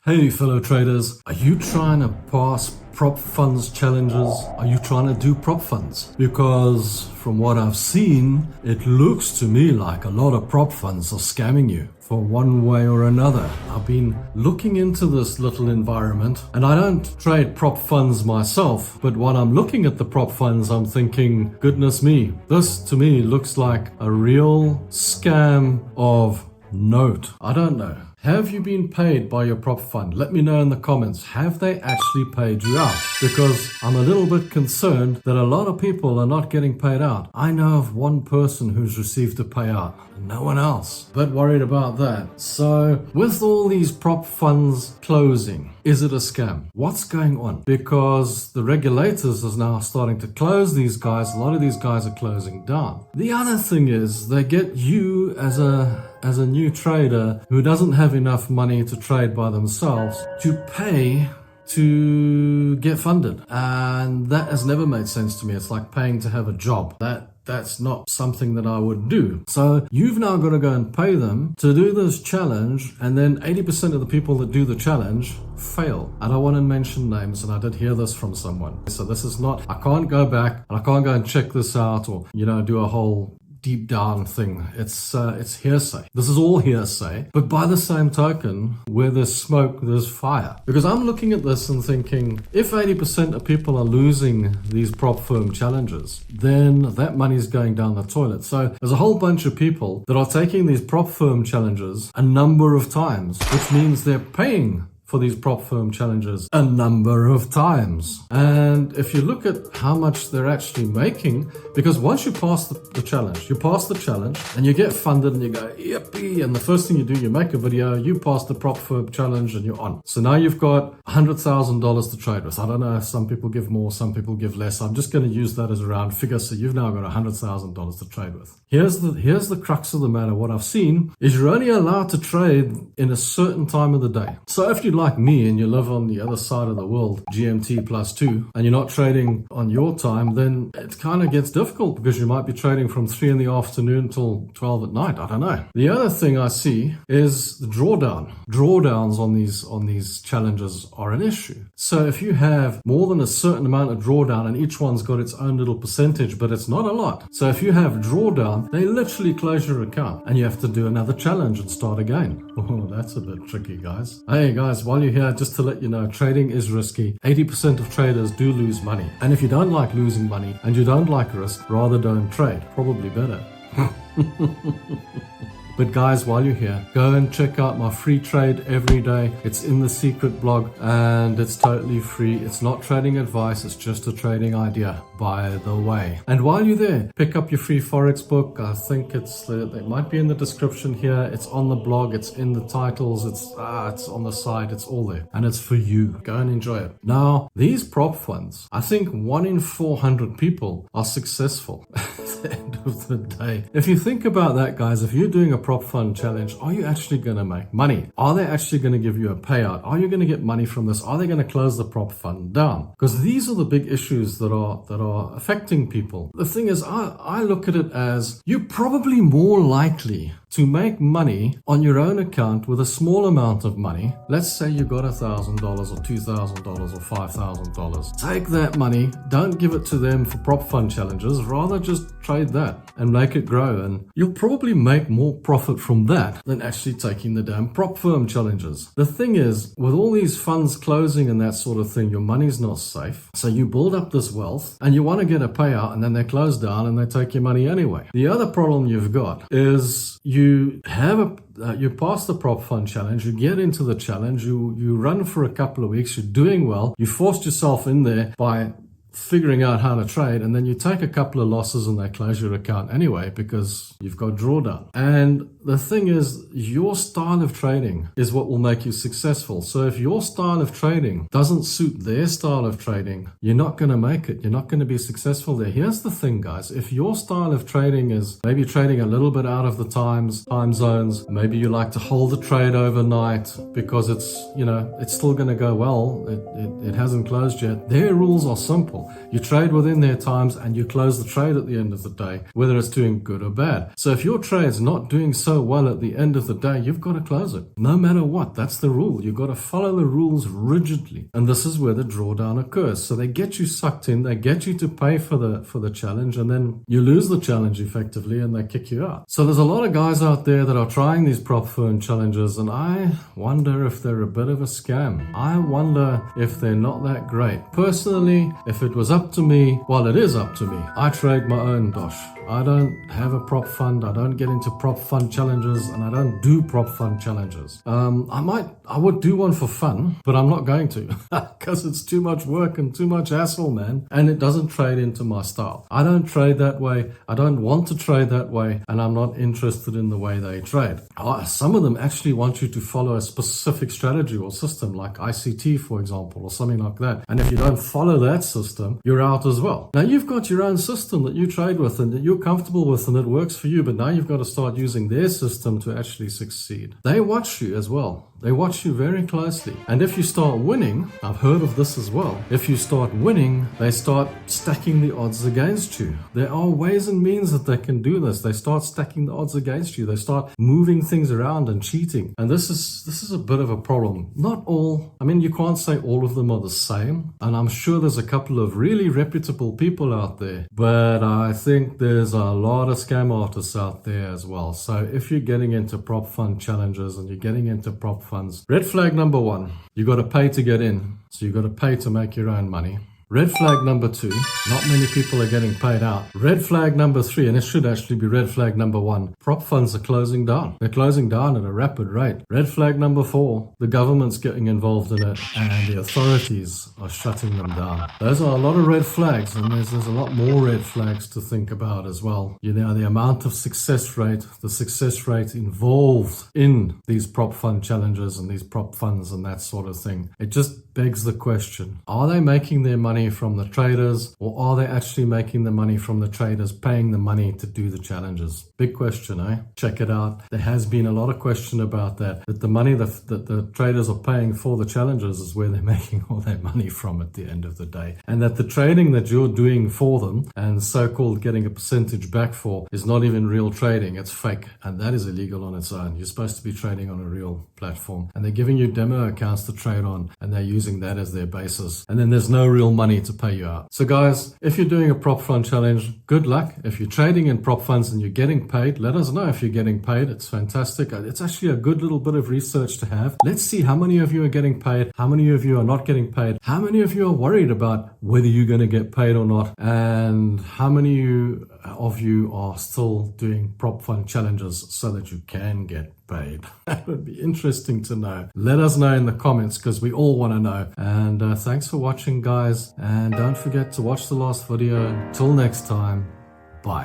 Hey fellow traders, are you trying to pass prop funds challenges? Are you trying to do prop funds? Because from what I've seen, it looks to me like a lot of prop funds are scamming you for one way or another. I've been looking into this little environment, and I don't trade prop funds myself, but when I'm looking at the prop funds, I'm thinking, goodness me, this to me looks like a real scam of note. I don't know. Have you been paid by your prop fund? Let me know in the comments. Have they actually paid you out? Because I'm a little bit concerned that a lot of people are not getting paid out. I know of one person who's received a payout, no one else. But worried about that. So with all these prop funds closing, is it a scam? What's going on? Because the regulators is now starting to close these guys. A lot of these guys are closing down. The other thing is they get you as a new trader who doesn't have enough money to trade by themselves to pay to get funded. And that has never made sense to me. It's like paying to have a job. That's not something that I would do. So you've now got to go and pay them to do this challenge, and then 80% of the people that do the challenge fail. I don't want to mention names, and I did hear this from someone. So this is not, I can't go back and I can't go and check this out or, do a whole deep down thing. It's hearsay. This is all hearsay. But by the same token, where there's smoke, there's fire. Because I'm looking at this and thinking, if 80% of people are losing these prop firm challenges, then that money's going down the toilet. So there's a whole bunch of people that are taking these prop firm challenges a number of times, which means they're paying for these prop firm challenges a number of times. And if you look at how much they're actually making, because once you pass the challenge and you get funded and you go, yippee, and the first thing you do, you make a video, you pass the prop firm challenge and you're on. So now you've got $100,000 to trade with. I don't know if some people give more, some people give less. I'm just going to use that as a round figure. So you've now got $100,000 to trade with. Here's the crux of the matter. What I've seen is you're only allowed to trade in a certain time of the day. So if you like me and you live on the other side of the world, GMT +2, and you're not trading on your time, then it kind of gets difficult because you might be trading from 3 in the afternoon till 12 at night. I don't know. The other thing I see is the drawdown. Drawdowns on these challenges are an issue. So if you have more than a certain amount of drawdown, and each one's got its own little percentage, but it's not a lot. So if you have drawdown, they literally close your account and you have to do another challenge and start again. Oh, that's a bit tricky, guys. Hey guys, while you're here, just to let you know, trading is risky. 80% of traders do lose money. And if you don't like losing money and you don't like risk, rather don't trade. Probably better. But guys, while you're here, go and check out my free trade every day. It's in the secret blog and it's totally free. It's not trading advice, it's just a trading idea, by the way. And while you're there, pick up your free Forex book. I think it might be in the description here. It's on the blog, it's in the titles, it's on the side, it's all there. And it's for you. Go and enjoy it. Now, these prop funds, I think 1 in 400 people are successful at the end of the day. If you think about that, guys, if you're doing a prop fund challenge, are you actually going to make money? Are they actually going to give you a payout? Are you going to get money from this? Are they going to close the prop fund down? Because these are the big issues that are affecting people. The thing is, I look at it as you're probably more likely to make money on your own account with a small amount of money. Let's say you got $1,000 or $2,000 or $5,000. Take that money, don't give it to them for prop fund challenges, rather just trade that and make it grow. And you'll probably make more profit from that than actually taking the damn prop firm challenges. The thing is, with all these funds closing and that sort of thing, your money's not safe. So you build up this wealth and you want to get a payout, and then they close down and they take your money anyway. The other problem you've got is you pass the prop fund challenge, you get into the challenge, you run for a couple of weeks, you're doing well, you forced yourself in there by figuring out how to trade, and then you take a couple of losses and they close your account anyway because you've got drawdown. And the thing is, your style of trading is what will make you successful. So if your style of trading doesn't suit their style of trading, you're not going to make it. You're not going to be successful there. Here's the thing, guys. If your style of trading is maybe trading a little bit out of the time zones, maybe you like to hold the trade overnight because it's still going to go well. It hasn't closed yet. Their rules are simple. people. You trade within their times and you close the trade at the end of the day, whether it's doing good or bad. So if your trade's not doing so well at the end of the day, you've got to close it. No matter what, that's the rule. You've got to follow the rules rigidly. And this is where the drawdown occurs. So they get you sucked in, they get you to pay for the challenge, and then you lose the challenge effectively and they kick you out. So there's a lot of guys out there that are trying these prop firm challenges, and I wonder if they're a bit of a scam. I wonder if they're not that great. Personally, if it was up to me, well, it is up to me. I trade my own dosh. I don't have a prop fund. I don't get into prop fund challenges, and I don't do prop fund challenges. I would do one for fun, but I'm not going to because it's too much work and too much hassle, man. And it doesn't trade into my style. I don't trade that way. I don't want to trade that way, and I'm not interested in the way they trade. Some of them actually want you to follow a specific strategy or system, like ICT, for example, or something like that. And if you don't follow that system, you're out as well. Now, you've got your own system that you trade with and that you're comfortable with and it works for you, but now you've got to start using their system to actually succeed. They watch you as well. They watch you very closely. And if you start winning, I've heard of this as well. If you start winning, they start stacking the odds against you. There are ways and means that they can do this. They start stacking the odds against you. They start moving things around and cheating. And this is a bit of a problem. Not all, I mean, you can't say all of them are the same. And I'm sure there's a couple of really reputable people out there. But I think there's a lot of scam artists out there as well. So if you're getting into prop fund challenges and you're getting into prop funds, red flag number one, you got to pay to get in. So you got to pay to make your own money. Red flag number two, not many people are getting paid out. Red flag number three, and it should actually be red flag number one, prop funds are closing down. They're closing down at a rapid rate. Red flag number four, the government's getting involved in it and the authorities are shutting them down. Those are a lot of red flags, and there's a lot more red flags to think about as well. You know, the amount of success rate, the success rate involved in these prop fund challenges and these prop funds and that sort of thing. It just begs the question, are they making their money from the traders, or are they actually making the money from the traders paying the money to do the challenges? Big question, eh? Check it out. There has been a lot of question about that the money that the traders are paying for the challenges is where they're making all their money from at the end of the day. And that the trading that you're doing for them and so-called getting a percentage back for is not even real trading. It's fake. And that is illegal on its own. You're supposed to be trading on a real platform. And they're giving you demo accounts to trade on, and they're using that as their basis. And then there's no real money to pay you out. So guys, if you're doing a prop fund challenge, good luck. If you're trading in prop funds and you're getting paid, let us know if you're getting paid. It's fantastic. It's actually a good little bit of research to have. Let's see how many of you are getting paid, how many of you are not getting paid, how many of you are worried about whether you're going to get paid or not, and how many of you are still doing prop fund challenges so that you can get paid. That would be interesting to know. Let us know in the comments because we all want to know. And thanks for watching, guys. And don't forget to watch the last video. Until next time, bye.